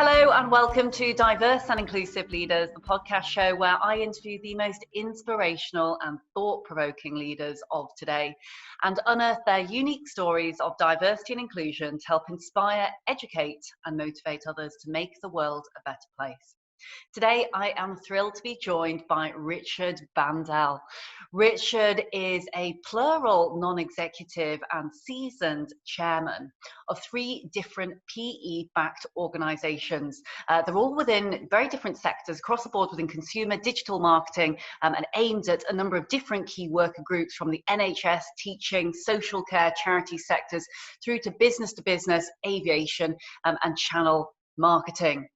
Hello and welcome to Diverse and Inclusive Leaders, the podcast show where I interview the most inspirational and thought-provoking leaders of today and unearth their unique stories of diversity and inclusion to help inspire, educate and motivate others to make the world a better place. Today, I am thrilled to be joined by Richard Bandell. Richard is a plural non-executive and seasoned chairman of 3 different PE-backed organisations. They're all within very different sectors across the board within consumer, digital marketing, and aimed at a number of different key worker groups from the NHS, teaching, social care, charity sectors, through to business, aviation, and channel marketing.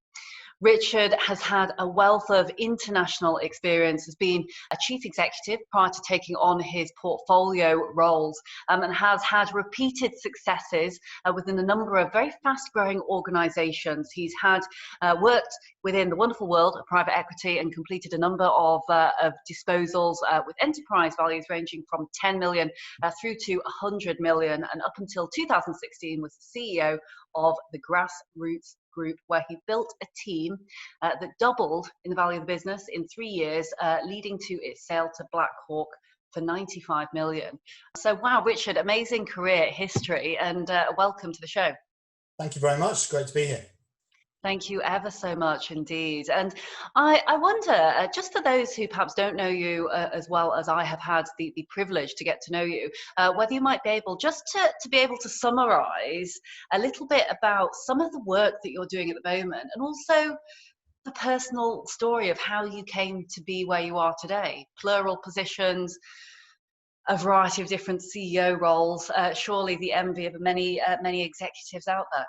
Richard has had a wealth of international experience, has been a chief executive prior to taking on his portfolio roles, and has had repeated successes within a number of very fast-growing organisations. He's had worked within the wonderful world of private equity and completed a number of disposals with enterprise values ranging from 10 million through to 100 million, and up until 2016 was the CEO of the Grassroots Group, where he built a team that doubled in the value of the business in 3 years, leading to its sale to BlackHawk for 95 million. So wow, Richard, amazing career history, and welcome to the show. Thank you very much. Great to be here. Thank you ever so much indeed. And I wonder, just for those who perhaps don't know you as well as I have had the privilege to get to know you, whether you might be able just to be able to summarise a little bit about some of the work that you're doing at the moment, and also the personal story of how you came to be where you are today. Plural positions, a variety of different CEO roles, surely the envy of many executives out there.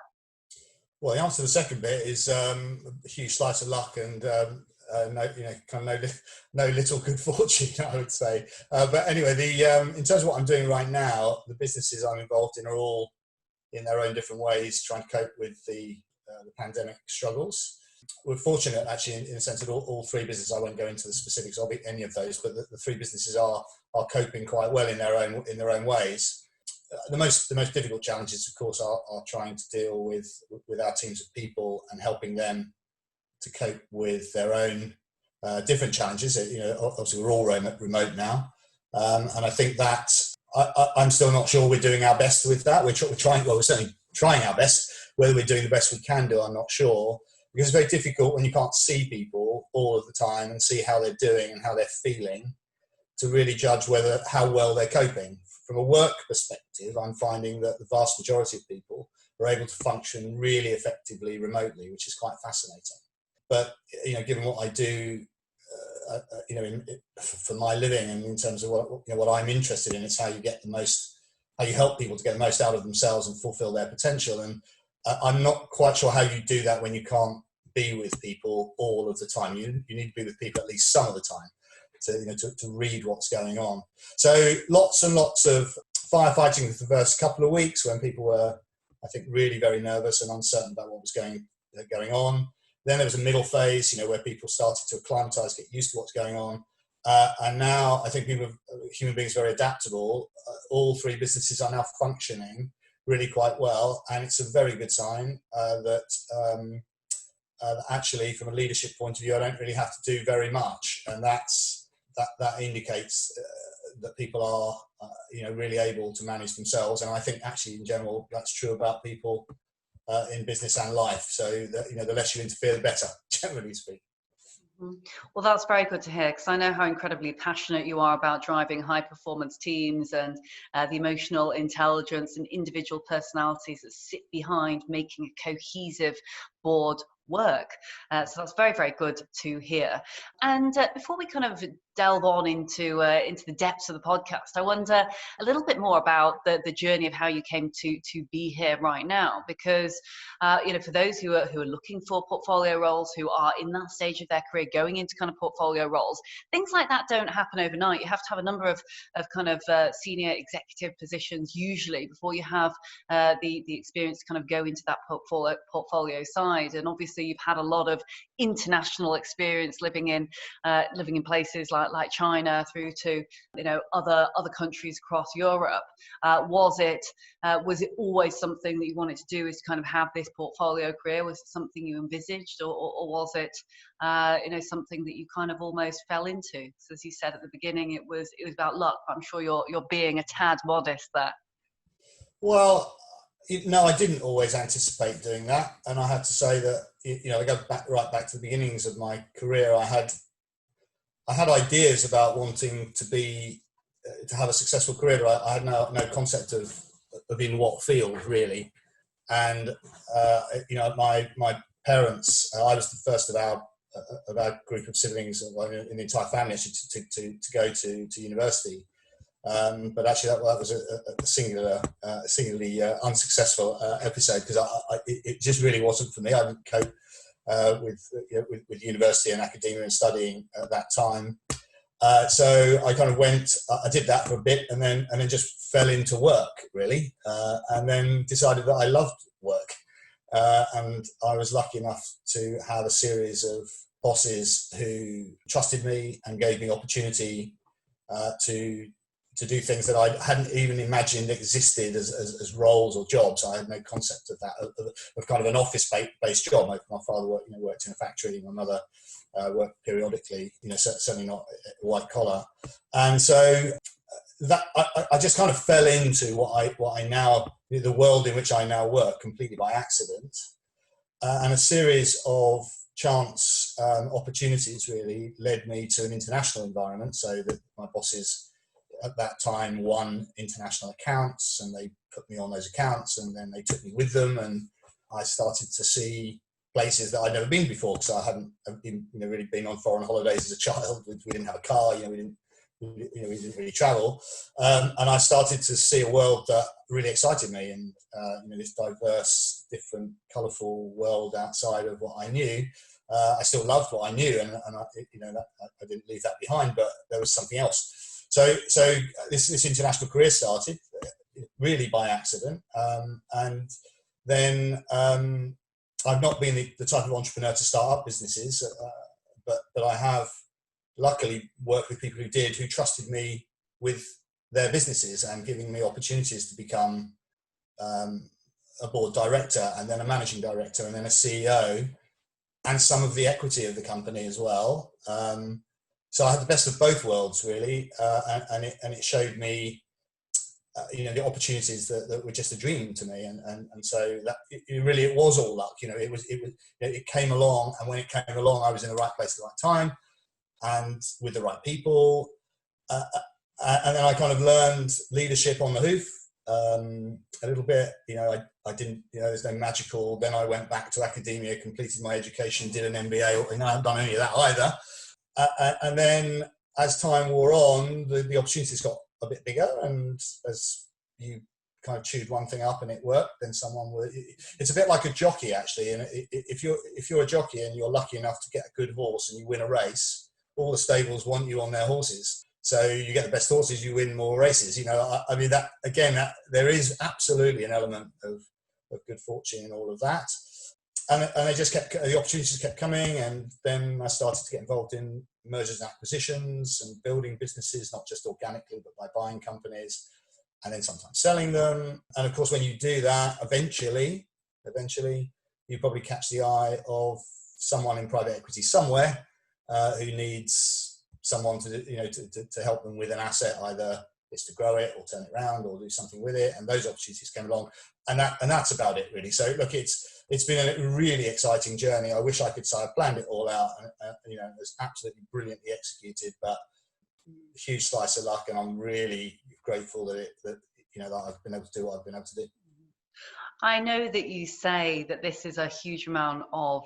Well, the answer to the second bit is a huge slice of luck and no little good fortune, I would say. But anyway, in terms of what I'm doing right now, the businesses I'm involved in are all in their own different ways trying to cope with the pandemic struggles. We're fortunate, actually, in the sense that all 3 businesses, I won't go into the specifics of any of those, but the 3 businesses are coping quite well in their own ways. The most difficult challenges, of course, are trying to deal with our teams of people and helping them to cope with their own different challenges. Obviously we're all remote now, and I think that I'm still not sure we're doing our best with that. We're trying. Well, we're certainly trying our best. Whether we're doing the best we can do, I'm not sure, because it's very difficult when you can't see people all of the time and see how they're doing and how they're feeling to really judge how well they're coping. From a work perspective, I'm finding that the vast majority of people are able to function really effectively remotely, which is quite fascinating. But given what I do, for my living, and in terms of what I'm interested in, it's how you help people to get the most out of themselves and fulfil their potential. And I'm not quite sure how you do that when you can't be with people all of the time. You need to be with people at least some of the time to read what's going on. So lots and lots of firefighting for the first couple of weeks when people were, I think, really very nervous and uncertain about what was going on. Then there was a middle phase, where people started to acclimatise, get used to what's going on. And now I think human beings are very adaptable. All 3 businesses are now functioning really quite well. And it's a very good sign that actually, from a leadership point of view, I don't really have to do very much. And that indicates that people are, really able to manage themselves. And I think actually, in general, that's true about people in business and life. So that, the less you interfere, the better, generally speaking. Well, that's very good to hear, because I know how incredibly passionate you are about driving high performance teams and the emotional intelligence and individual personalities that sit behind making a cohesive board work. So that's very, very good to hear. And before we kind of delve on into the depths of the podcast, I wonder a little bit more about the journey of how you came to be here right now, because for those who are looking for portfolio roles, who are in that stage of their career going into kind of portfolio roles, things like that don't happen overnight. You have to have a number of kind of senior executive positions usually before you have the experience to kind of go into that portfolio side. side, and obviously you've had a lot of international experience living in places like China through to other countries across Europe. Was it always something that you wanted to do, is to kind of have this portfolio career? Was it something you envisaged, or was it something that you kind of almost fell into? So as you said at the beginning, it was about luck. I'm sure you're being a tad modest there. Well, no, I didn't always anticipate doing that, and I have to say that I go right back to the beginnings of my career. I had ideas about wanting to have a successful career, but I had no concept of in what field really. And my parents, I was the first of our group of siblings in the entire family actually to go to university. But actually, that was a singularly unsuccessful episode, because it just really wasn't for me. I didn't cope with university and academia and studying at that time. So I kind of I did that for a bit, and then just fell into work really, and then decided that I loved work. And I was lucky enough to have a series of bosses who trusted me and gave me opportunity to do things that I hadn't even imagined existed as roles or jobs. I had no concept of that, of kind of an office-based job. My father worked in a factory, my mother worked periodically, certainly not white collar. And so that I just kind of fell into what I now, the world in which I now work, completely by accident. And a series of chance opportunities really led me to an international environment, so that my bosses at that time won international accounts, and they put me on those accounts, and then they took me with them, and I started to see places that I'd never been before, because I hadn't really been on foreign holidays as a child. We didn't have a car, we didn't really travel, and I started to see a world that really excited me, and this diverse, different, colourful world outside of what I knew. I still loved what I knew, and I didn't leave that behind, but there was something else. So this international career started really by accident, and then I've not been the type of entrepreneur to start up businesses, but I have luckily worked with people who trusted me with their businesses and giving me opportunities to become a board director, and then a managing director, and then a CEO, and some of the equity of the company as well. So I had the best of both worlds, really, and it showed me, the opportunities that were just a dream to me, and so that it was all luck. It came along, and when it came along, I was in the right place at the right time, and with the right people, and then I kind of learned leadership on the hoof a little bit. I didn't. There's no magical. Then I went back to academia, completed my education, did an MBA. I haven't done any of that either. And then as time wore on, the opportunities got a bit bigger, and as you kind of chewed one thing up and it worked, then someone will. It's a bit like a jockey, actually. And if you're a jockey and you're lucky enough to get a good horse and you win a race, all the stables want you on their horses. So you get the best horses, you win more races. I mean, that again, there is absolutely an element of good fortune in all of that. And the opportunities kept coming, and then I started to get involved in mergers and acquisitions and building businesses, not just organically, but by buying companies and then sometimes selling them. And of course, when you do that, eventually, you probably catch the eye of someone in private equity somewhere who needs someone to help them with an asset, either it's to grow it or turn it around or do something with it. And those opportunities came along, and that's about it, really. So look, it's been a really exciting journey. I wish I could say I planned it all out, and it was absolutely brilliantly executed, but a huge slice of luck, and I'm really grateful that I've been able to do what I've been able to do. I know that you say that this is a huge amount of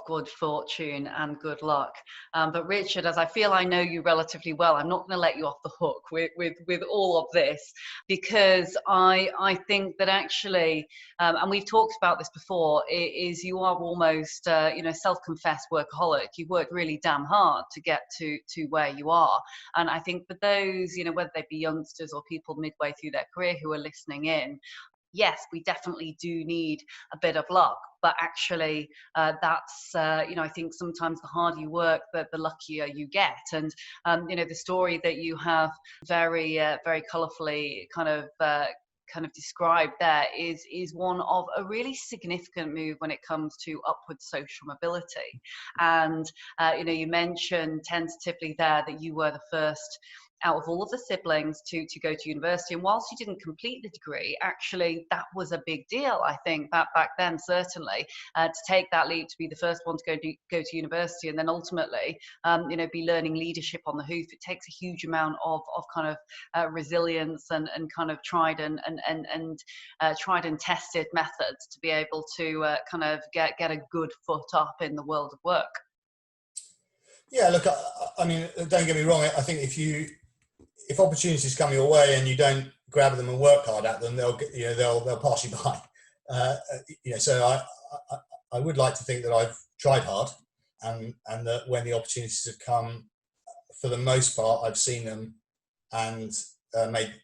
good fortune and good luck, but Richard, as I feel I know you relatively well, I'm not going to let you off the hook with all of this, because I think that actually, and we've talked about this before, is you are almost self-confessed workaholic. You've worked really damn hard to get to where you are, and I think for those whether they be youngsters or people midway through their career who are listening in, yes, we definitely do need a bit of luck, but actually that's, I think sometimes the harder you work, the luckier you get. And, the story that you have very colourfully kind of described there is one of a really significant move when it comes to upward social mobility. And you mentioned tentatively there that you were the first out of all of the siblings to go to university, and whilst you didn't complete the degree, actually that was a big deal, I think, back then, certainly, to take that leap, to be the first one to go to university, and then ultimately be learning leadership on the hoof. It takes a huge amount of kind of resilience and kind of tried and tested methods to be able to kind of get a good foot up in the world of work. Yeah, look, I mean, don't get me wrong. I think if opportunities come your way and you don't grab them and work hard at them, they'll pass you by. So I would like to think that I've tried hard, and that when the opportunities have come, for the most part, I've seen them and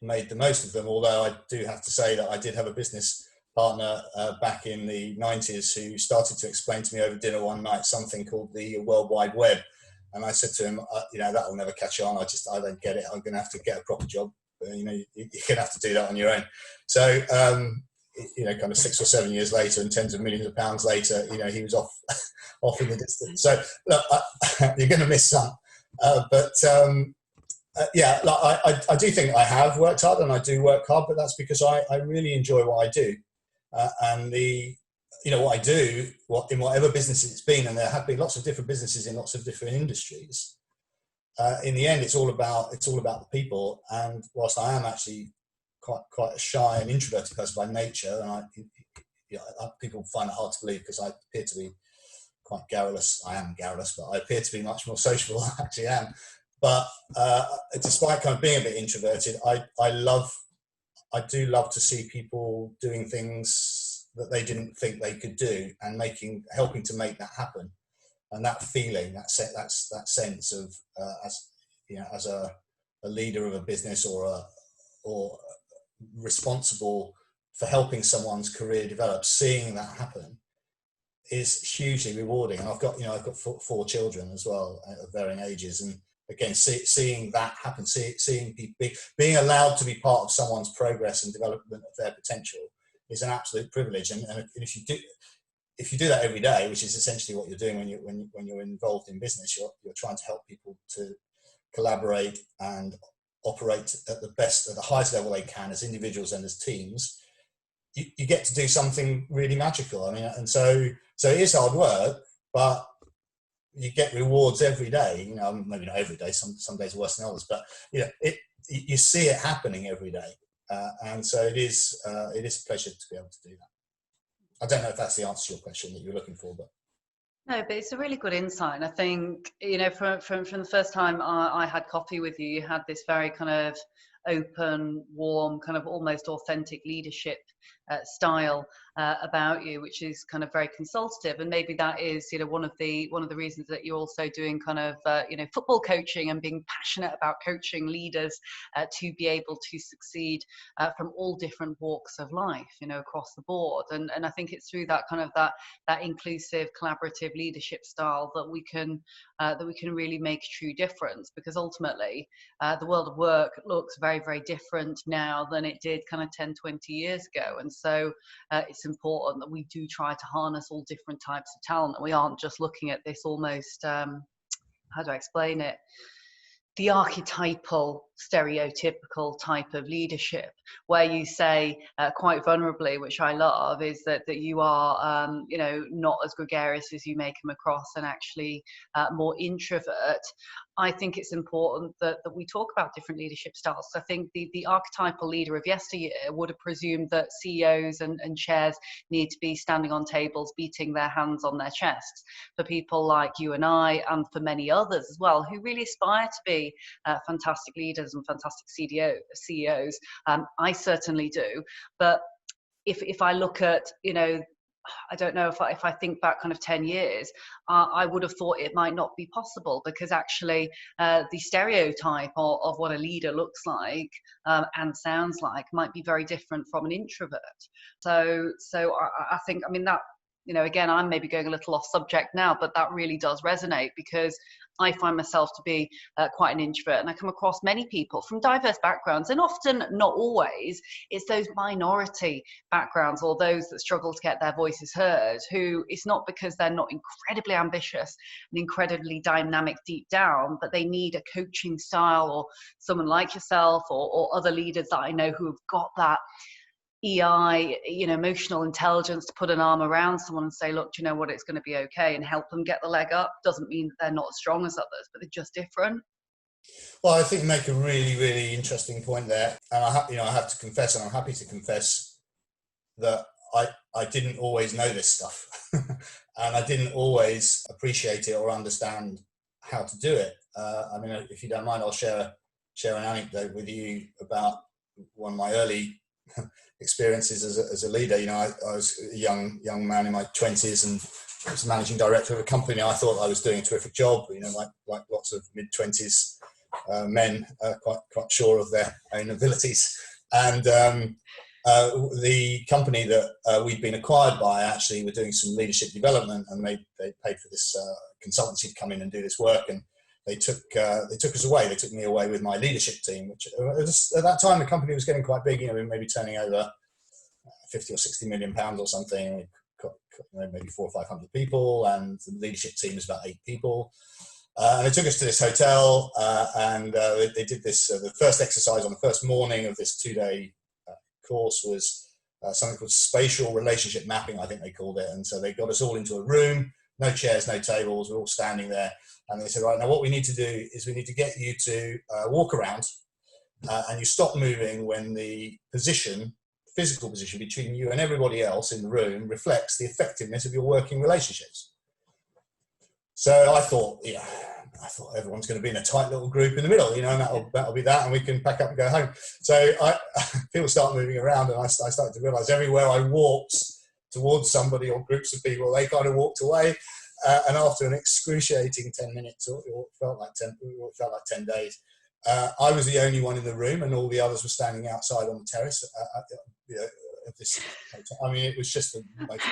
made the most of them. Although I do have to say that I did have a business partner back in the 90s who started to explain to me over dinner one night something called the World Wide Web. And I said to him, that will never catch on. I don't get it. I'm going to have to get a proper job. You're going to have to do that on your own. So, kind of 6 or 7 years later and tens of millions of pounds later, he was off in the distance. So, look, you're going to miss some. I do think I have worked hard, and I do work hard, but that's because I really enjoy what I do. What I do, in whatever business it's been, and there have been lots of different businesses in lots of different industries. In the end, it's all about the people. And whilst I am actually quite a shy and introverted person by nature, and people find it hard to believe because I appear to be quite garrulous. I am garrulous, but I appear to be much more sociable than I actually am. But despite kind of being a bit introverted, I do love to see people doing things that they didn't think they could do, and helping to make that happen. And that feeling, that sense of as a leader of a business or responsible for helping someone's career develop, seeing that happen is hugely rewarding. And I've got 4 children as well of varying ages, and again, seeing that happen, seeing people being allowed to be part of someone's progress and development of their potential is an absolute privilege. And if you do that every day, which is essentially what you're doing when you're involved in business, you're trying to help people to collaborate and operate at the highest level they can as individuals and as teams. You get to do something really magical. I mean, and so it is hard work, but you get rewards every day. Maybe not every day. Some days are worse than others, but you see it happening every day. And so it is a pleasure to be able to do that. I don't know if that's the answer to your question that you're looking for, but no, but it's a really good insight. And I think from the first time I had coffee with you, you had this very kind of open, warm, kind of almost authentic leadership style about you, which is kind of very consultative. And maybe that is one of the reasons that you're also doing kind of football coaching and being passionate about coaching leaders to be able to succeed from all different walks of life, across the board. And I think it's through that kind of that inclusive, collaborative leadership style that we can really make a true difference, because ultimately the world of work looks very, very different now than it did kind of 10, 20 years ago. And so it's important that we do try to harness all different types of talent, and we aren't just looking at this almost, how do I explain it? The archetypal, stereotypical type of leadership, where you say quite vulnerably, which I love, is that you are, not as gregarious as you may come across, and actually more introvert. I think it's important that we talk about different leadership styles. So I think the archetypal leader of yesteryear would have presumed that CEOs and chairs need to be standing on tables, beating their hands on their chests. For people like you and I, and for many others as well, who really aspire to be fantastic leaders and fantastic CEOs, I certainly do. But if I look at, I don't know if I think back kind of 10 years, I would have thought it might not be possible, because actually the stereotype of what a leader looks like and sounds like might be very different from an introvert. So I think, I mean, that, again, I'm maybe going a little off subject now, but that really does resonate, because I find myself to be quite an introvert, and I come across many people from diverse backgrounds, and often, not always, it's those minority backgrounds or those that struggle to get their voices heard, who, it's not because they're not incredibly ambitious and incredibly dynamic deep down, but they need a coaching style, or someone like yourself, or other leaders that I know who have got that EI, emotional intelligence, to put an arm around someone and say, look, do you know what, it's going to be okay, and help them get the leg up. Doesn't mean that they're not as strong as others, but they're just different. Well, I think you make a really, really interesting point there. And I have to confess, and I'm happy to confess, that I didn't always know this stuff. And I didn't always appreciate it or understand how to do it. I mean, if you don't mind, I'll share an anecdote with you about one of my early experiences as a leader. I was a young man in my 20s, and I was managing director of a company. I thought I was doing a terrific job, like lots of mid-20s men, quite sure of their own abilities. And the company that we'd been acquired by actually were doing some leadership development, and they paid for this consultancy to come in and do this work. And they took us away. They took me away with my leadership team, which at that time the company was getting quite big. Maybe turning over 50 or 60 million pounds or something. We got maybe 400 or 500 people, and the leadership team was about 8 people. And they took us to this hotel, and they did this. The first exercise on the first morning of this 2-day course was something called spatial relationship mapping, I think they called it. And so they got us all into a room, no chairs, no tables. We're all standing there. And they said, right, now what we need to do is we need to get you to walk around, and you stop moving when the physical position between you and everybody else in the room reflects the effectiveness of your working relationships. So I thought everyone's going to be in a tight little group in the middle, and that'll be that, and we can pack up and go home. So people start moving around, and I started to realise everywhere I walked towards somebody or groups of people, they kind of walked away. And after an excruciating 10 minutes, or it felt like 10 days, I was the only one in the room, and all the others were standing outside on the terrace of this hotel. I mean, it was just the most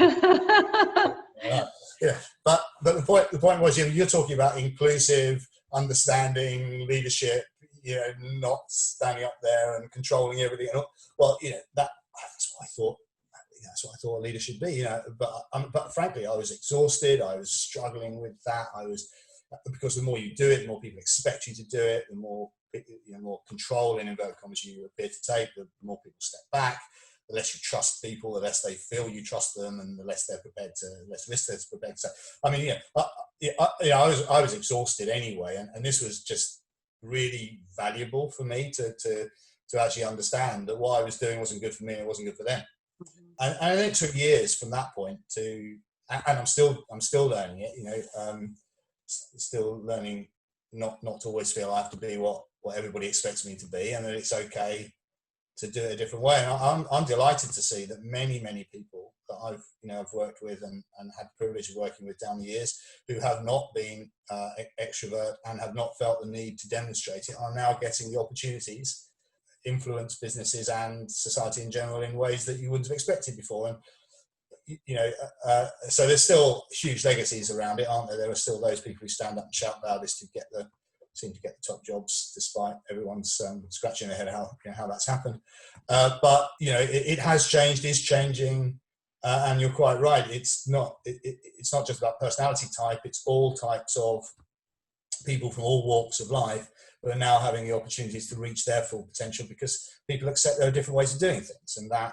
But the point was, you're talking about inclusive, understanding leadership, not standing up there and controlling everything. Well, that's what I thought. That's what I thought a leader should be, But frankly, I was exhausted. I was struggling with that. Because the more you do it, the more people expect you to do it. The more more control, in inverted commas, you appear to take. The more people step back. The less you trust people, the less they feel you trust them, and the less they're prepared to, less risk they're prepared to. I mean, I was exhausted anyway, and this was just really valuable for me to actually understand that what I was doing wasn't good for me and it wasn't good for them. And it took years from that point and I'm still learning it, still learning not to always feel I have to be what everybody expects me to be, and that it's okay to do it a different way. And I'm delighted to see that many people that I've worked with and had the privilege of working with down the years, who have not been extrovert and have not felt the need to demonstrate it, are now getting the opportunities influence businesses and society in general in ways that you wouldn't have expected before. And so there's still huge legacies around it, aren't there? There are still those people who stand up and shout loudest who seem to get the top jobs, despite everyone's scratching their head how that's happened. But it has changed, is changing, and you're quite right. It's not just about personality type. It's all types of people from all walks of life who are now having the opportunities to reach their full potential, because people accept there are different ways of doing things. And that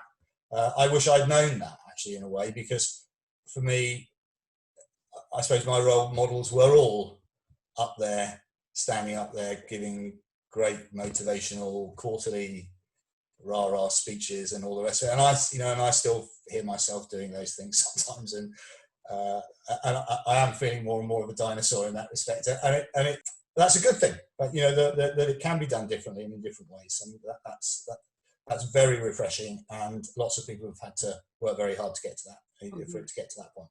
I wish I'd known that, actually, in a way, because for me, I suppose my role models were all up there, standing up there, giving great motivational quarterly rah-rah speeches and all the rest of it. And I still hear myself doing those things sometimes. And I am feeling more and more of a dinosaur in that respect. And that's a good thing, but that it can be done differently and in different ways. And that's very refreshing. And lots of people have had to work very hard to get to that. for it to get to that point.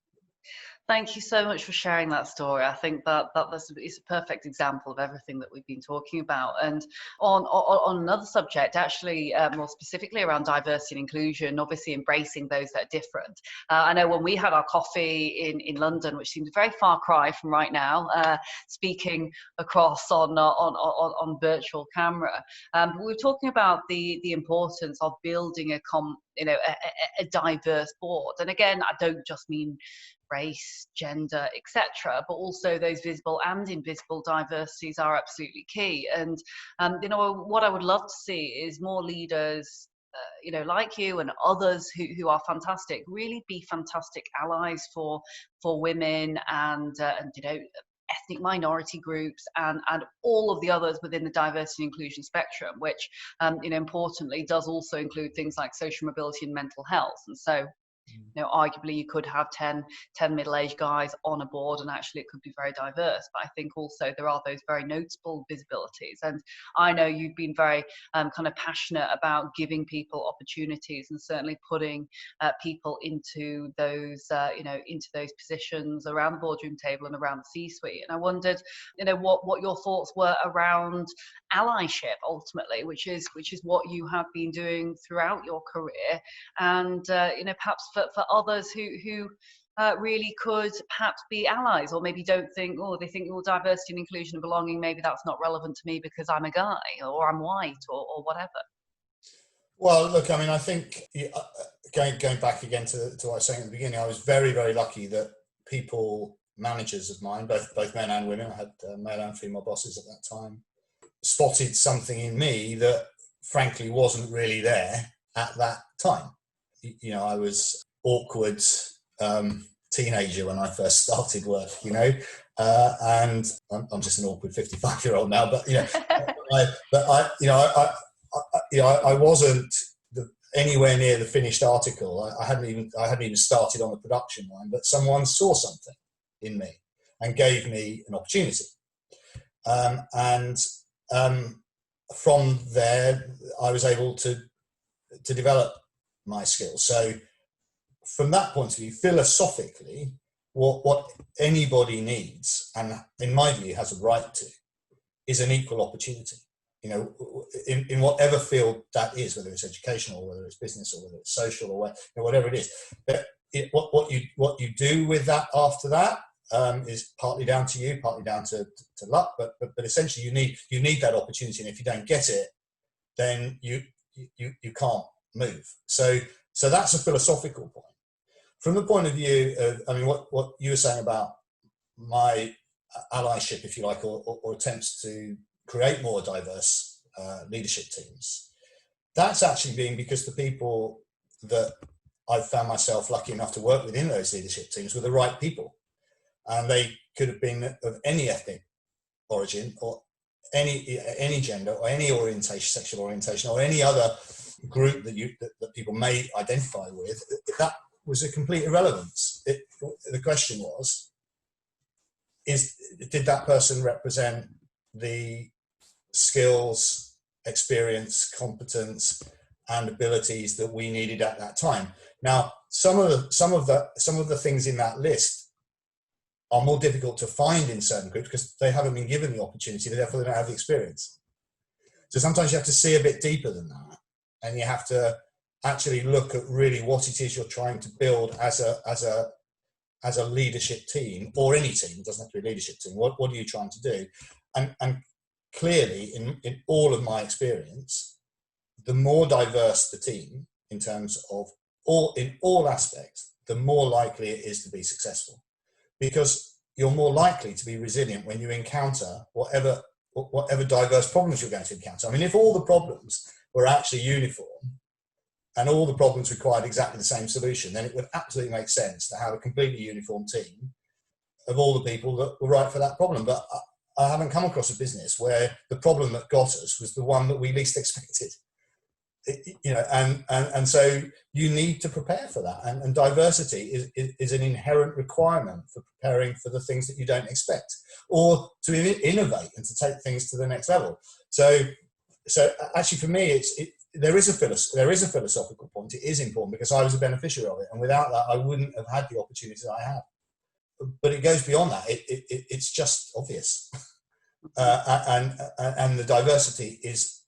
Thank you so much for sharing that story. I think that's it's a perfect example of everything that we've been talking about. And on another subject, actually, more specifically around diversity and inclusion, obviously embracing those that are different. I know when we had our coffee in London, which seems a very far cry from right now, speaking across on virtual camera, we were talking about the importance of building a diverse board. And again, I don't just mean race, gender, etc., but also those visible and invisible diversities are absolutely key. And what I would love to see is more leaders like you and others who are fantastic, really be fantastic allies for women and ethnic minority groups and all of the others within the diversity and inclusion spectrum, which importantly does also include things like social mobility and mental health. And so arguably you could have 10 middle-aged guys on a board and actually it could be very diverse. But I think also there are those very noticeable visibilities. And I know you've been very kind of passionate about giving people opportunities and certainly putting people into those, into those positions around the boardroom table and around the C-suite. And I wondered, what your thoughts were around allyship ultimately, which is what you have been doing throughout your career. And, perhaps for others who really could perhaps be allies, or maybe don't think, they think, diversity and inclusion and belonging, maybe that's not relevant to me because I'm a guy or I'm white or whatever. Well, look, I mean, I think going back again to what I was saying at the beginning, I was very, very lucky that managers of mine, both men and women, I had male and female bosses at that time, spotted something in me that frankly wasn't really there at that time. I was awkward teenager when I first started work, and I'm just an awkward 55-year-old now, but I wasn't anywhere near the finished article. I hadn't even started on the production line, but someone saw something in me and gave me an opportunity, from there I was able to develop my skills. So from that point of view, philosophically, what anybody needs, and in my view has a right to, is an equal opportunity. In whatever field that is, whether it's educational, whether it's business, or whether it's social, or whatever it is. But what you do with that after that is partly down to you, partly down to luck. But essentially, you need that opportunity, and if you don't get it, then you can't move. So that's a philosophical point. From the point of view of, what you were saying about my allyship, if you like, or attempts to create more diverse leadership teams, that's actually been because the people that I've found myself lucky enough to work within those leadership teams were the right people. And they could have been of any ethnic origin, or any gender, or any orientation, sexual orientation, or any other group that people may identify with. That was a complete irrelevance. The question was, did that person represent the skills, experience, competence, and abilities that we needed at that time? Now, some of the things in that list are more difficult to find in certain groups because they haven't been given the opportunity, therefore they don't have the experience. So sometimes you have to see a bit deeper than that, and you have to actually look at really what it is you're trying to build as a leadership team, or any team. It doesn't have to be a leadership team. What are you trying to do? And clearly, in all of my experience, the more diverse the team in terms of in all aspects, the more likely it is to be successful, because you're more likely to be resilient when you encounter whatever diverse problems you're going to encounter. I mean, if all the problems were actually uniform and all the problems required exactly the same solution, then it would absolutely make sense to have a completely uniform team of all the people that were right for that problem. But I haven't come across a business where the problem that got us was the one that we least expected. And so you need to prepare for that. And diversity is an inherent requirement for preparing for the things that you don't expect, or to innovate and to take things to the next level. So actually for me, there is a philosophical point. It is important because I was a beneficiary of it, and without that, I wouldn't have had the opportunities I have. But it goes beyond that. It's just obvious, and the diversity is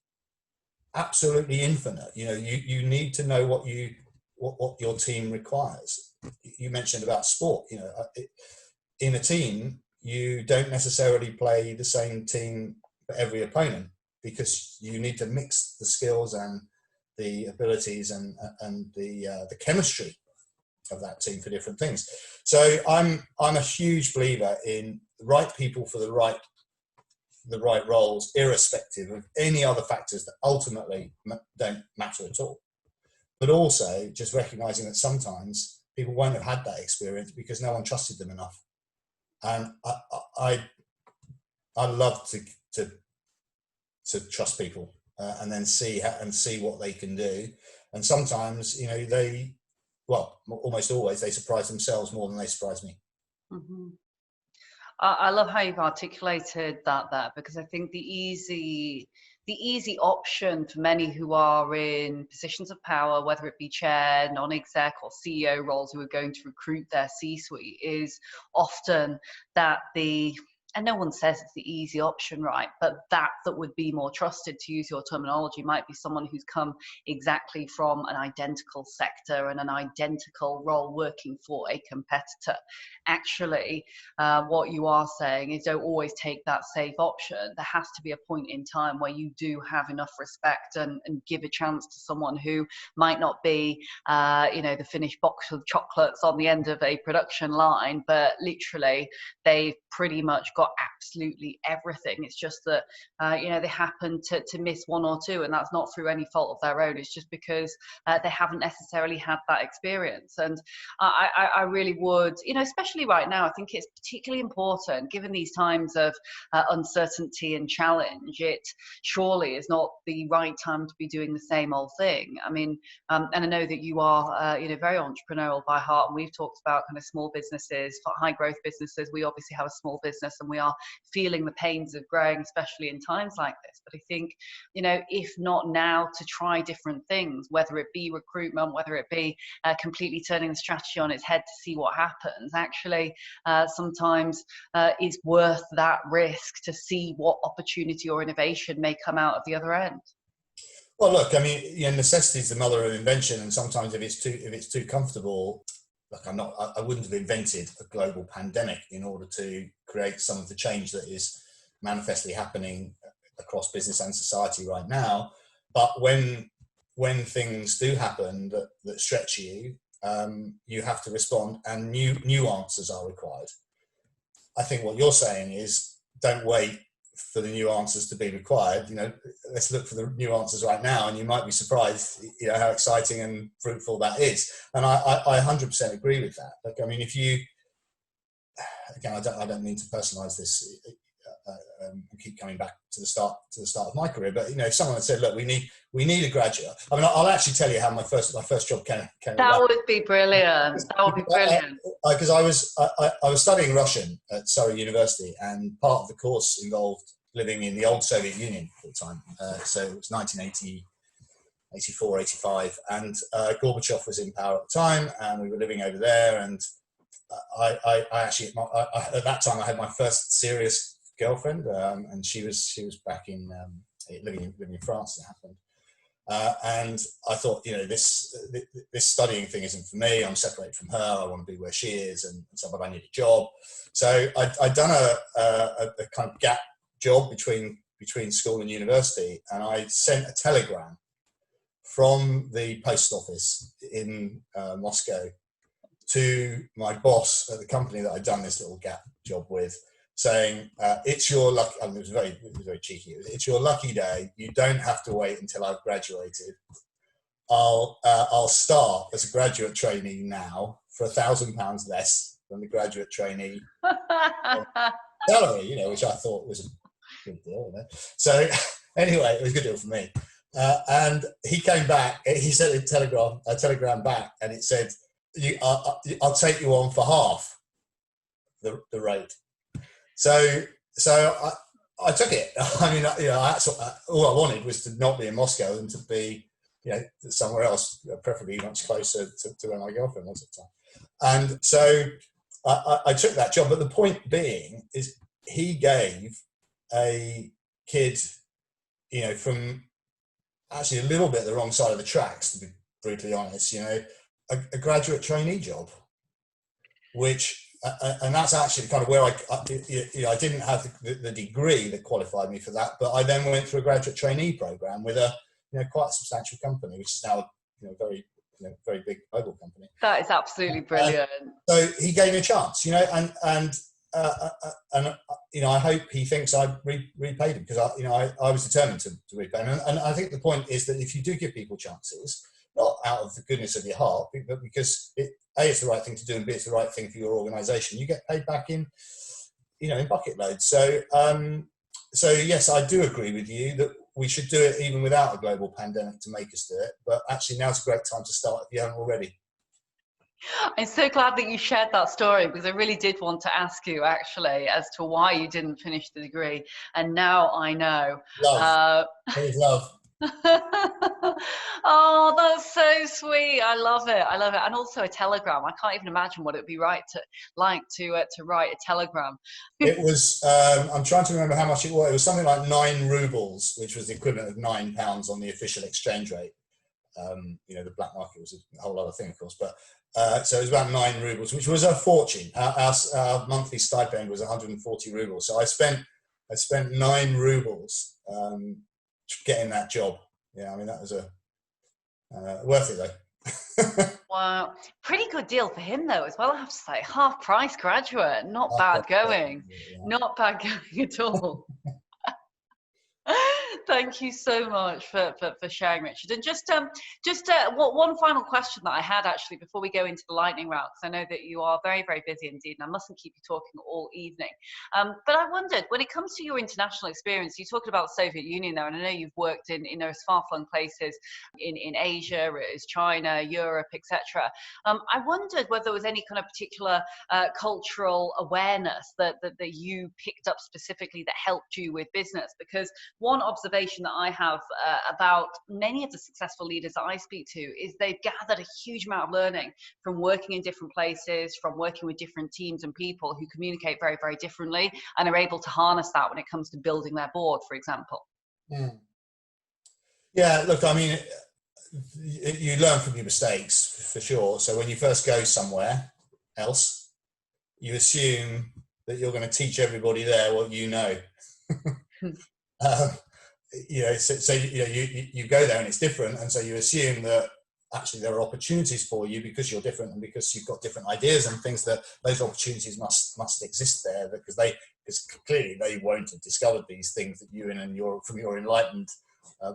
absolutely infinite. You need to know what your team requires. You mentioned about sport. In a team, you don't necessarily play the same team for every opponent, because you need to mix the skills and the abilities and the chemistry of that team for different things. So I'm a huge believer in the right people for the right roles, irrespective of any other factors that ultimately don't matter at all. But also just recognizing that sometimes people won't have had that experience because no one trusted them enough. And I love to trust people and then see what they can do. And sometimes, almost always they surprise themselves more than they surprise me. Mm-hmm. I love how you've articulated that there, because I think the easy option for many who are in positions of power, whether it be chair, non-exec or CEO roles, who are going to recruit their C-suite, is often that and no one says it's the easy option, right? But that would be more trusted, to use your terminology, might be someone who's come exactly from an identical sector and an identical role working for a competitor. Actually, what you are saying is don't always take that safe option. There has to be a point in time where you do have enough respect and give a chance to someone who might not be, the finished box of chocolates on the end of a production line, but literally they've pretty much got absolutely everything. It's just that they happen to miss one or two, and that's not through any fault of their own. It's just because they haven't necessarily had that experience. And I really would, especially right now, I think it's particularly important, given these times of uncertainty and challenge. It surely is not the right time to be doing the same old thing. I mean, and I know that you are very entrepreneurial by heart, and we've talked about kind of small businesses, high growth businesses. We obviously have a small business, and we are feeling the pains of growing, especially in times like this. But I think, if not now, to try different things, whether it be recruitment, whether it be completely turning the strategy on its head to see what happens, actually sometimes is worth that risk to see what opportunity or innovation may come out of the other end. Well, look, I mean, necessity is the mother of invention, and sometimes if it's too comfortable, like I wouldn't have invented a global pandemic in order to create some of the change that is manifestly happening across business and society right now. But when things do happen that stretch you, you have to respond, and new answers are required. I think what you're saying is don't wait for the new answers to be required. Let's look for the new answers right now, and you might be surprised, how exciting and fruitful that is. And I 100% agree with that. Like, I mean, if you, again, I don't mean to personalize this, and keep coming back to the start of my career, but if someone had said, look, we need a graduate. I mean, I'll actually tell you how my first job came that about. Would be brilliant. That would be brilliant. Because I was studying Russian at Surrey University, and part of the course involved living in the old Soviet Union at the time. So it was 1980, 84, 85, and Gorbachev was in power at the time, and we were living over there. And I actually, at that time, I had my first serious girlfriend, and she was back in living in France. It happened. And I thought, this studying thing isn't for me. I'm separated from her. I want to be where she is, and so, but I need a job. So I'd done a kind of gap job between school and university, and I sent a telegram from the post office in Moscow to my boss at the company that I'd done this little gap job with, saying, it's your lucky, it was very cheeky, it's your lucky day, you don't have to wait until I've graduated. I'll start as a graduate trainee now for £1,000 less than the graduate trainee salary, which I thought was a good deal. So anyway, it was a good deal for me. And he came back, he sent a telegram back, and it said, I'll take you on for half the rate. So I took it. I mean, all I wanted was to not be in Moscow and to be somewhere else, preferably much closer to where my girlfriend was at the time. And so I took that job. But the point being is he gave a kid, from actually a little bit the wrong side of the tracks, to be brutally honest, a graduate trainee job, which, and that's actually kind of where I didn't have the degree that qualified me for that, but I then went through a graduate trainee program with a, quite a substantial company, which is now, very, very big global company. That is absolutely brilliant. So he gave me a chance, and I hope he thinks I repaid him, because I was determined to repay him. And I think the point is that if you do give people chances, not out of the goodness of your heart, but because it's the right thing to do, and B, it's the right thing for your organisation, you get paid back in bucket loads. So yes, I do agree with you that we should do it even without a global pandemic to make us do it. But actually, now's a great time to start if you haven't already. I'm so glad that you shared that story, because I really did want to ask you actually as to why you didn't finish the degree, and now I know. Love. Love. Oh, that's so sweet. I love it. And also a telegram. I can't even imagine what it would be to write a telegram. It was, I'm trying to remember how much it was. It was something like 9 rubles, which was the equivalent of £9 on the official exchange rate. The black market was a whole other thing, of course, but so it was about 9 rubles, which was a fortune. Our monthly stipend was 140 rubles. So I spent 9 rubles getting that job. Yeah, I mean, that was worth it though. Wow, pretty good deal for him though as well, I have to say. Half price graduate, not bad going. Yeah. Not bad going at all. Thank you so much for sharing, Richard. And just one final question that I had actually before we go into the lightning round, because I know that you are very, very busy indeed, and I mustn't keep you talking all evening. But I wondered, when it comes to your international experience, you talked about the Soviet Union there, and I know you've worked in those far-flung places in Asia, as China, Europe, etc. I wondered whether there was any kind of particular cultural awareness that you picked up specifically that helped you with business, because one observation that I have about many of the successful leaders that I speak to is they've gathered a huge amount of learning from working in different places, from working with different teams and people who communicate very, very differently, and are able to harness that when it comes to building their board, for example. Yeah, look, I mean, you learn from your mistakes for sure. So when you first go somewhere else, you assume that you're going to teach everybody there what you know. You go there and it's different, and so you assume that actually there are opportunities for you because you're different and because you've got different ideas and things, that those opportunities must exist there, because clearly they won't have discovered these things that you and from your enlightened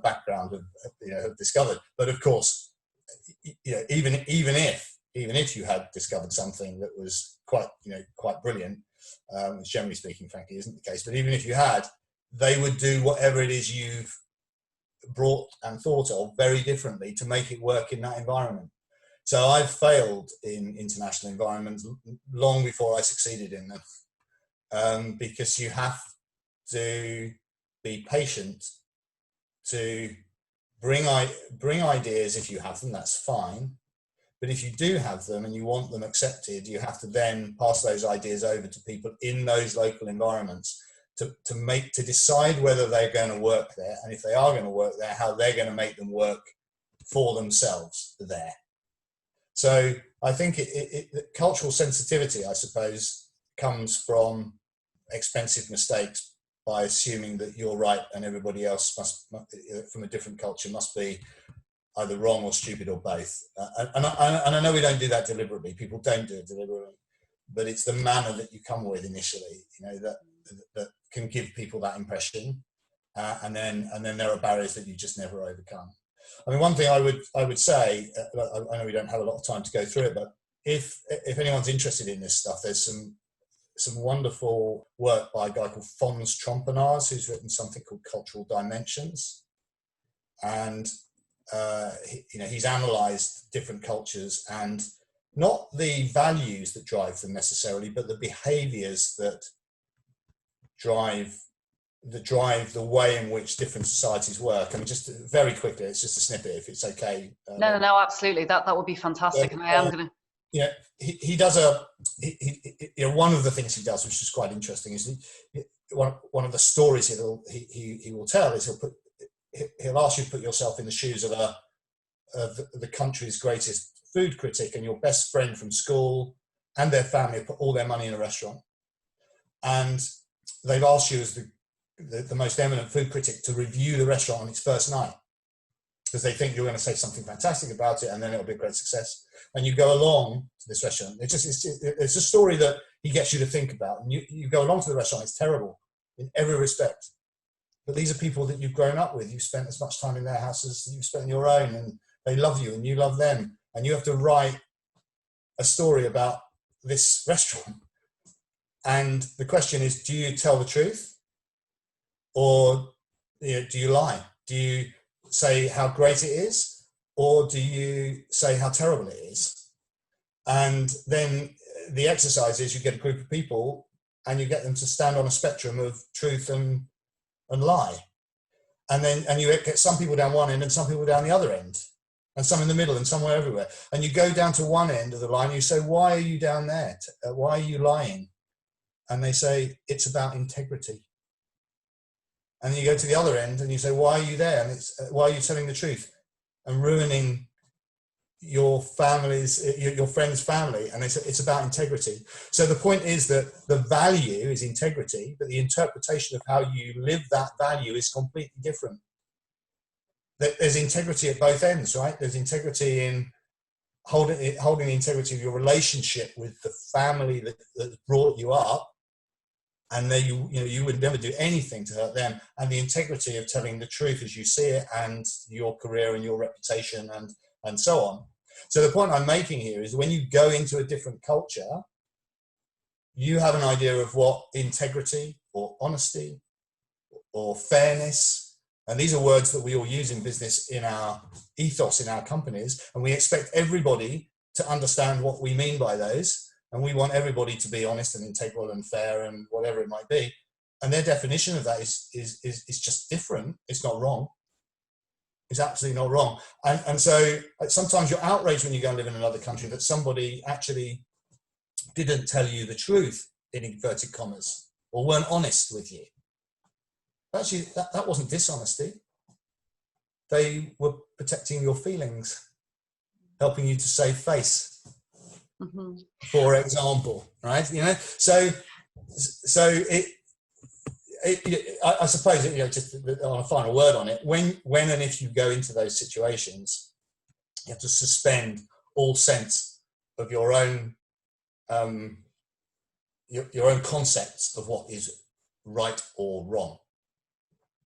background have discovered. But of course, even if you had discovered something that was quite brilliant, which generally speaking, frankly, isn't the case, but even if you had, they would do whatever it is you've brought and thought of very differently to make it work in that environment. So I've failed in international environments long before I succeeded in them, because you have to be patient to bring ideas. If you have them, that's fine. But if you do have them and you want them accepted, you have to then pass those ideas over to people in those local environments to decide whether they're going to work there, and if they are going to work there, how they're going to make them work for themselves there. So I think cultural sensitivity, I suppose, comes from expensive mistakes by assuming that you're right and everybody else must from a different culture must be either wrong or stupid or both. And I know we don't do that deliberately. People don't do it deliberately, but it's the manner that you come with initially, that can give people that impression, and then there are barriers that you just never overcome. I mean, one thing I would say, I know we don't have a lot of time to go through it, but if anyone's interested in this stuff, there's some wonderful work by a guy called Fons Trompenaars, who's written something called Cultural Dimensions, and he's analysed different cultures, and not the values that drive them necessarily, but the behaviours that drive drive the way in which different societies work. I mean, just very quickly, it's just a snippet, if it's okay. No, absolutely. That would be fantastic. And I am going to. Yeah, he does one of the things he does, which is quite interesting, is one of the stories he will tell is he'll ask you to put yourself in the shoes of the country's greatest food critic, and your best friend from school and their family have put all their money in a restaurant, and they've asked you as the most eminent food critic to review the restaurant on its first night, because they think you're going to say something fantastic about it, and then it'll be a great success. And you go along to this restaurant. It's a story that he gets you to think about. And you go along to the restaurant. It's terrible in every respect. But these are people that you've grown up with. You've spent as much time in their house as you've spent in your own, and they love you and you love them. And you have to write a story about this restaurant. And the question is, do you tell the truth, or do you lie? Do you say how great it is, or do you say how terrible it is? And then the exercise is you get a group of people and you get them to stand on a spectrum of truth and lie. And you get some people down one end and some people down the other end, and some in the middle and somewhere everywhere. And you go down to one end of the line and you say, why are you down there? Why are you lying? And they say, it's about integrity. And then you go to the other end and you say, why are you there? And why are you telling the truth and ruining your friend's family? And they say, it's about integrity. So the point is that the value is integrity, but the interpretation of how you live that value is completely different. There's integrity at both ends, right? There's integrity in holding the integrity of your relationship with the family that brought you up, and then you would never do anything to hurt them, and the integrity of telling the truth as you see it, and your career and your reputation and so on. So the point I'm making here is when you go into a different culture, you have an idea of what integrity or honesty or fairness, and these are words that we all use in business, in our ethos, in our companies, and we expect everybody to understand what we mean by those. And we want everybody to be honest and integral and fair and whatever it might be. And their definition of that is just different. It's not wrong. It's absolutely not wrong. And so sometimes you're outraged when you go and live in another country that somebody actually didn't tell you the truth, in inverted commas, or weren't honest with you. Actually, that wasn't dishonesty. They were protecting your feelings, helping you to save face. Mm-hmm. For example, right? So I suppose just on a final word on it, when and if you go into those situations, you have to suspend all sense of your own concepts of what is right or wrong.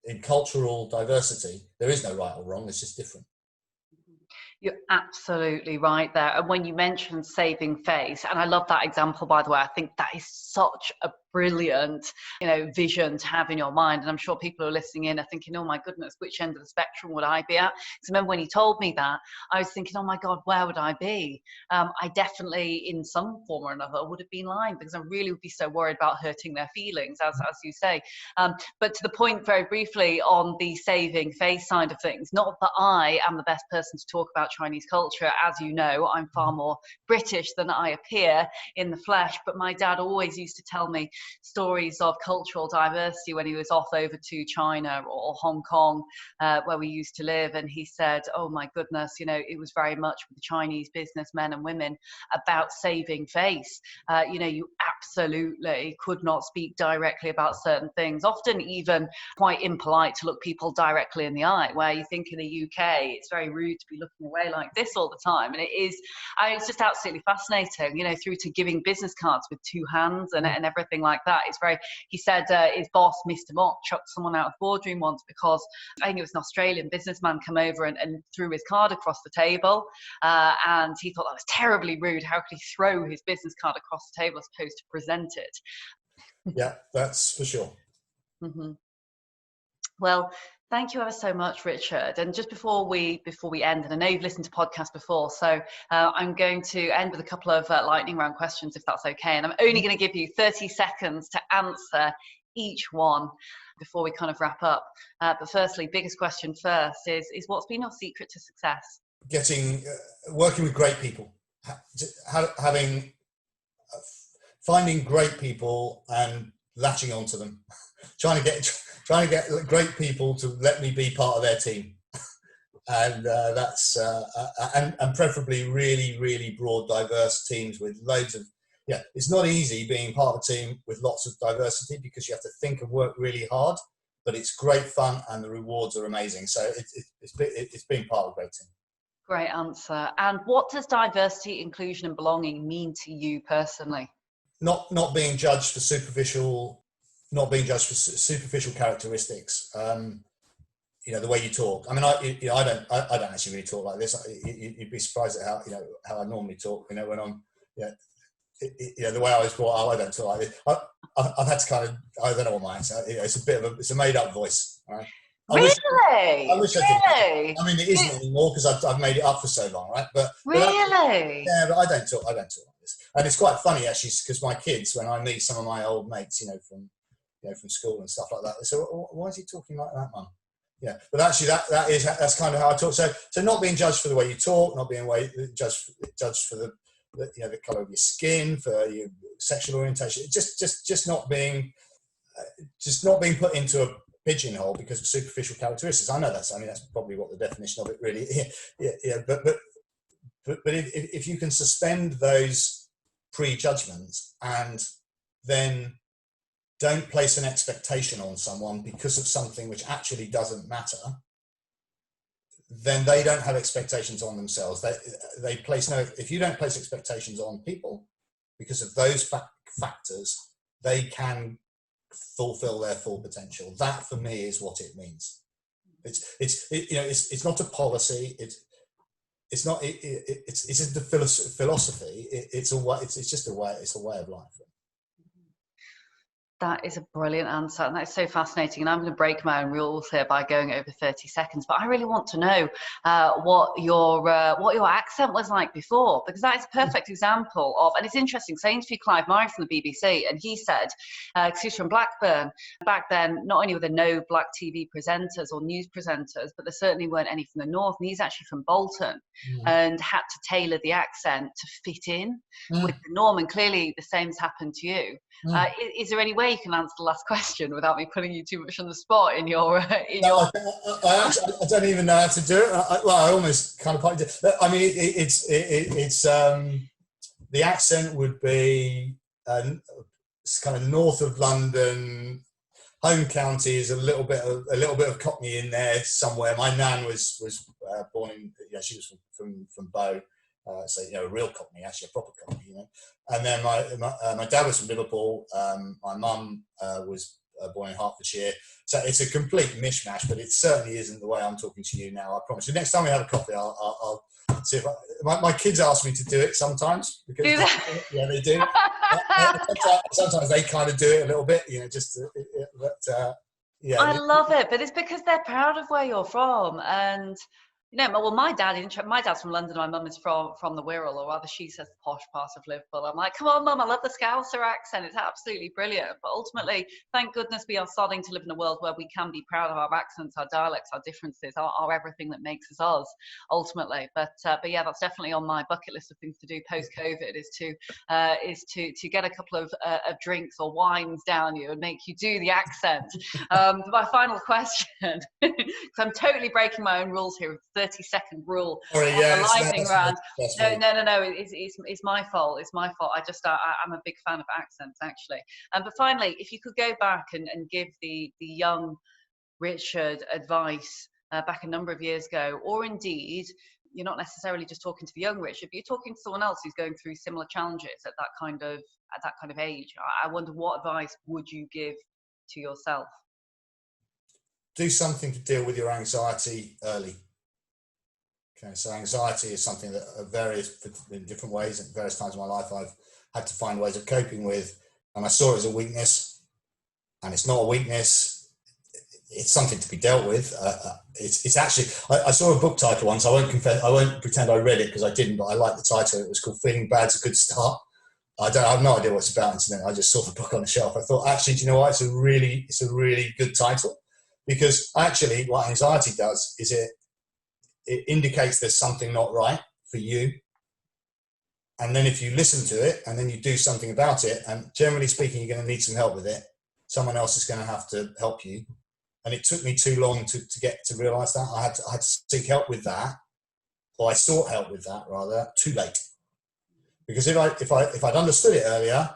In cultural diversity, there is no right or wrong. It's just different. You're absolutely right there. And when you mentioned saving face, and I love that example, by the way, I think that is such a brilliant, vision to have in your mind. And I'm sure people who are listening in are thinking, oh my goodness, which end of the spectrum would I be at? Because I remember when he told me that, I was thinking, oh my God, where would I be? I definitely, in some form or another, would have been lying, because I really would be so worried about hurting their feelings, as you say. But to the point, very briefly, on the saving face side of things, not that I am the best person to talk about Chinese culture. As you know, I'm far more British than I appear in the flesh, but my dad always used to tell me stories of cultural diversity when he was off over to China or Hong Kong, where we used to live. And he said, oh my goodness, it was very much with the Chinese businessmen and women about saving face. You absolutely could not speak directly about certain things, often even quite impolite to look people directly in the eye, where you think in the UK, it's very rude to be looking away like this all the time. And it's just absolutely fascinating, through to giving business cards with two hands and everything like that. He said his boss, Mr. Mott, chucked someone out of the boardroom once because I think it was an Australian businessman come over and threw his card across the table. And he thought that was terribly rude. How could he throw his business card across the table as opposed to present it? Yeah, that's for sure. Mm-hmm. Well, thank you ever so much, Richard. And just before we end, and I know you've listened to podcasts before, so I'm going to end with a couple of lightning round questions, if that's okay. And I'm only going to give you 30 seconds to answer each one before we kind of wrap up. But firstly, biggest question first is what's been your secret to success? Working with great people, finding great people and latching onto them, trying to get great people to let me be part of their team. And that's and preferably really, really broad, diverse teams with loads of, it's not easy being part of a team with lots of diversity because you have to think and work really hard, but it's great fun and the rewards are amazing. So it's being part of a great team. Great answer. And what does diversity, inclusion and belonging mean to you personally? Not being judged for superficial characteristics. The way you talk. I mean, I don't actually really talk like this. You'd be surprised at how I normally talk. When I'm, the way I was brought up, I don't talk like this. I've had to kind of, I don't know what my accent. It's a made up voice. Right? I wish I did. I mean, it isn't anymore because I've made it up for so long, right? But really, but I don't talk like this. And it's quite funny actually because my kids, when I meet some of my old mates, from school and stuff like that, they say, "Why is he talking like that, Mum?" Yeah, but actually that's kind of how I talk. So not being judged for the way you talk, not being judged for the colour of your skin, for your sexual orientation, just not being put into a pigeonhole because of superficial characteristics. I know that's probably what the definition of it really is. Yeah. But if you can suspend those prejudgments and then don't place an expectation on someone because of something which actually doesn't matter, then they don't have expectations on themselves. If you don't place expectations on people because of those factors, they can fulfill their full potential. That for me is what it means. It's not a policy. It's not a philosophy. It's just a way of life. That is a brilliant answer, and that's so fascinating. And I'm going to break my own rules here by going over 30 seconds. But I really want to know what your accent was like before, because that is a perfect example of. And it's interesting. So I interviewed Clive Murray from the BBC, and he said, because he's from Blackburn, back then not only were there no black TV presenters or news presenters, but there certainly weren't any from the north. And he's actually from Bolton, and had to tailor the accent to fit in with the norm. And clearly, the same's happened to you. Is there any way you can answer the last question without me putting you too much on the spot in your? I don't even know how to do it. I almost kind of probably do. I mean, it's the accent would be kind of north of London. Home county is a little bit of Cockney in there somewhere. My nan was born in. She was from Bow. So a real Cockney, actually a proper Cockney, And then my dad was from Liverpool. My mum was born in Hertfordshire. So it's a complete mishmash, but it certainly isn't the way I'm talking to you now. I promise you. Next time we have a coffee, I'll see if my kids ask me to do it sometimes because they do. Sometimes they kind of do it a little bit, I love it, but it's because they're proud of where you're from. And well, my dad's from London. My mum is from the Wirral, or rather, she says the posh part of Liverpool. I'm like, come on, Mum, I love the Scouser accent. It's absolutely brilliant. But ultimately, thank goodness we are starting to live in a world where we can be proud of our accents, our dialects, our differences, our everything that makes us ultimately. But yeah, that's definitely on my bucket list of things to do post-COVID is to get a couple of drinks or wines down you and make you do the accent. My final question, because I'm totally breaking my own rules here. 30-second rule. Sorry, lightning round. No. It's my fault. It's my fault. I'm a big fan of accents, actually. But finally, if you could go back and give the young Richard advice back a number of years ago, or indeed, you're not necessarily just talking to the young Richard, but you're talking to someone else who's going through similar challenges at that kind of age. I wonder, what advice would you give to yourself? Do something to deal with your anxiety early. Okay, so anxiety is something that varies in different ways. At various times in my life, I've had to find ways of coping with, and I saw it as a weakness. And it's not a weakness; it's something to be dealt with. It's actually. I saw a book title once. I won't pretend I read it because I didn't, but I liked the title. It was called "Feeling Bad's a Good Start." I have no idea what it's about, incidentally. I just saw the book on the shelf. I thought, actually, do you know what? It's a really good title, because actually what anxiety does is it indicates there's something not right for you. And then if you listen to it and then you do something about it, and generally speaking, you're going to need some help with it. Someone else is going to have to help you. And it took me too long to get to realize that. I had to seek help with that, or I sought help with that rather, too late. Because if I'd understood it earlier,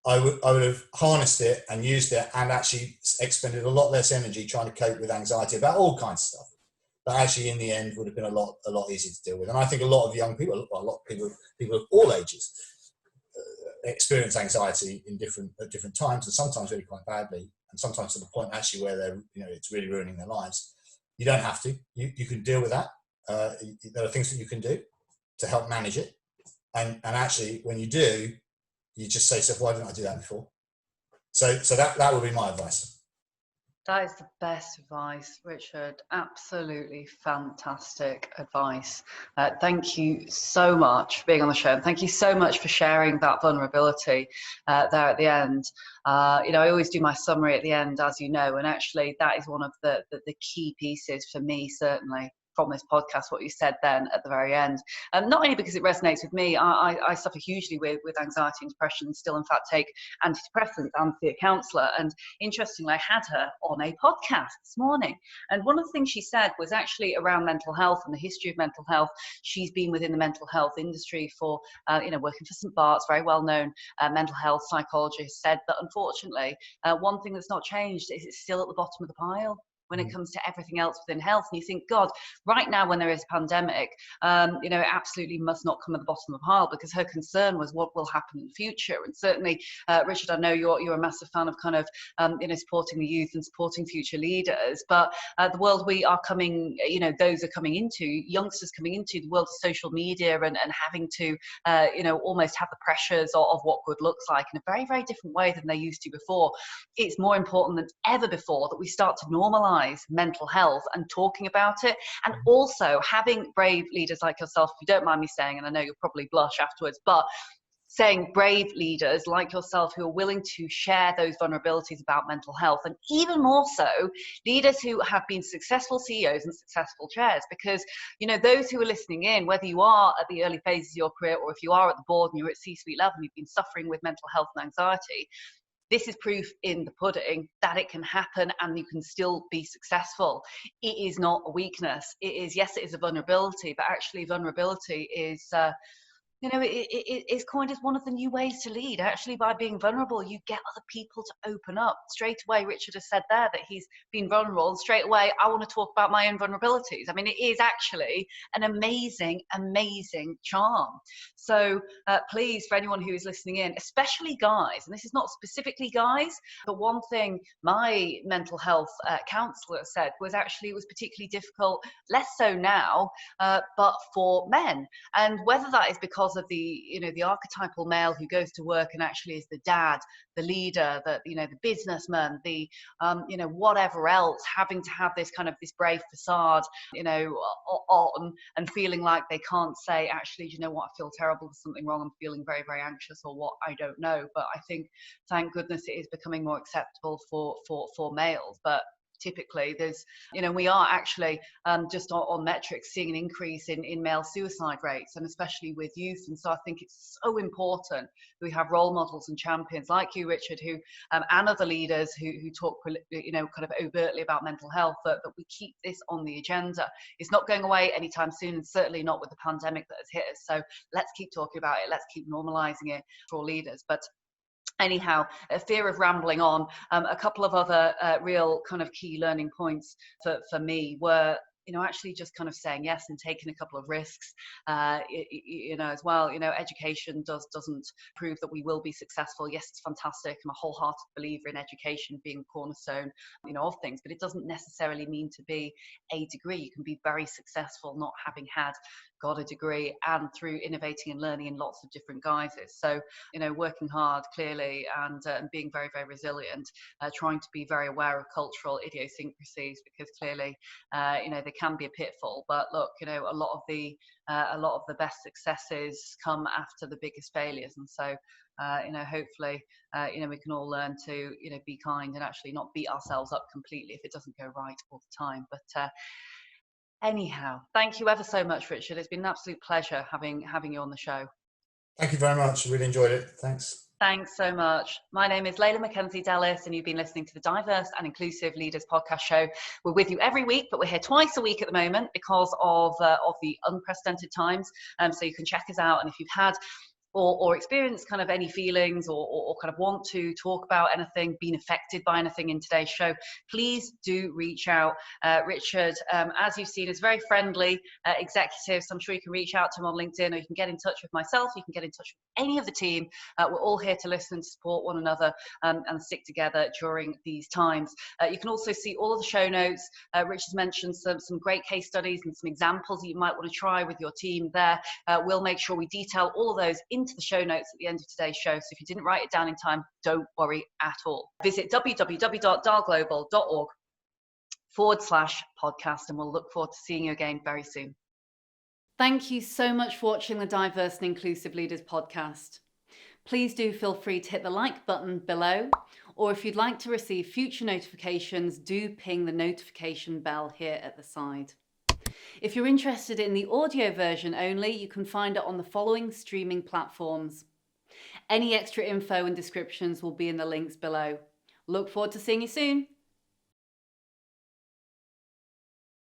I would have harnessed it and used it, and actually expended a lot less energy trying to cope with anxiety about all kinds of stuff. But actually, in the end, would have been a lot easier to deal with. And I think a lot of young people, a lot of people of all ages, experience anxiety at different times, and sometimes really quite badly, and sometimes to the point actually where it's really ruining their lives. You don't have to. You can deal with that. There are things that you can do to help manage it. And actually, when you do, you just say to yourself, why didn't I do that before? So that would be my advice. That is the best advice, Richard. Absolutely fantastic advice. Thank you so much for being on the show. And thank you so much for sharing that vulnerability there at the end. I always do my summary at the end, as you know, and actually that is one of the key pieces for me, certainly, from this podcast, what you said then at the very end. Not only because it resonates with me, I suffer hugely with anxiety and depression, and still in fact take antidepressants and see a counsellor. And interestingly, I had her on a podcast this morning. And one of the things she said was actually around mental health and the history of mental health. She's been within the mental health industry for, working for St. Bart's, very well-known mental health psychologist, said that unfortunately, one thing that's not changed is it's still at the bottom of the pile when it comes to everything else within health. And you think, God, right now when there is a pandemic, it absolutely must not come at the bottom of the pile, because her concern was what will happen in the future. And certainly, Richard, I know you're a massive fan of kind of, supporting the youth and supporting future leaders, but the world we are coming, those are coming into, youngsters coming into the world of social media and having to, almost have the pressures of what good looks like in a very, very different way than they used to before. It's more important than ever before that we start to normalize mental health and talking about it, and also having brave leaders like yourself, if you don't mind me saying, and I know you'll probably blush afterwards, but saying brave leaders like yourself who are willing to share those vulnerabilities about mental health, and even more so, leaders who have been successful CEOs and successful chairs, because, those who are listening in, whether you are at the early phases of your career or if you are at the board and you're at C-suite level and you've been suffering with mental health and anxiety, this is proof in the pudding that it can happen and you can still be successful. It is not a weakness. It is a vulnerability, but actually vulnerability is, it's coined as one of the new ways to lead. Actually, by being vulnerable, you get other people to open up. Straight away, Richard has said there that he's been vulnerable, and straight away, I want to talk about my own vulnerabilities. I mean, it is actually an amazing, amazing charm. So please, for anyone who is listening in, especially guys, and this is not specifically guys, but one thing my mental health counsellor said was actually it was particularly difficult, less so now, but for men. And whether that is because of the archetypal male who goes to work and actually is the dad, the leader, the businessman, the whatever else, having to have this kind of this brave facade on, and feeling like they can't say, actually, do you know what, I feel terrible, there's something wrong, I'm feeling very, very anxious, or what, I don't know. But I think, thank goodness, it is becoming more acceptable for males. But typically there's, we are actually just on metrics seeing an increase in male suicide rates, and especially with youth. And so I think it's so important we have role models and champions like you, Richard, who and other leaders who talk, kind of overtly about mental health, that we keep this on the agenda. It's not going away anytime soon, and certainly not with the pandemic that has hit us. So let's keep talking about it. Let's keep normalizing it for all leaders. But anyhow, a fear of rambling on, a couple of other real kind of key learning points for me were, actually just kind of saying yes and taking a couple of risks, as well. Education doesn't prove that we will be successful. Yes, it's fantastic. I'm a wholehearted believer in education being the cornerstone, of things, but it doesn't necessarily mean to be a degree. You can be very successful not having got a degree, and through innovating and learning in lots of different guises. So, working hard, clearly, and being very, very resilient, trying to be very aware of cultural idiosyncrasies, because clearly, they it can be a pitfall. But look, a lot of the best successes come after the biggest failures, and so hopefully we can all learn to be kind and actually not beat ourselves up completely if it doesn't go right all the time. But anyhow, thank you ever so much, Richard. It's been an absolute pleasure having you on the show. Thank you very much. Really enjoyed it. Thanks. Thanks so much. My name is Leila Mackenzie-Dallas, and you've been listening to the Diverse and Inclusive Leaders podcast show. We're with you every week, but we're here twice a week at the moment because of the unprecedented times. So you can check us out, and if you've had or experience kind of any feelings or kind of want to talk about anything, been affected by anything in today's show, please do reach out. Richard, as you've seen, is very friendly executive, so I'm sure you can reach out to him on LinkedIn, or you can get in touch with myself, you can get in touch with any of the team. We're all here to listen, to support one another, and stick together during these times. You can also see all of the show notes. Richard's mentioned some great case studies and some examples that you might want to try with your team there. We'll make sure we detail all of those into the show notes at the end of today's show. So if you didn't write it down in time, don't worry at all. Visit www.dahlglobal.org/podcast, and we'll look forward to seeing you again very soon. Thank you so much for watching the Diverse and Inclusive Leaders podcast. Please do feel free to hit the like button below, or if you'd like to receive future notifications, do ping the notification bell here at the side. If you're interested in the audio version only, you can find it on the following streaming platforms. Any extra info and descriptions will be in the links below. Look forward to seeing you soon.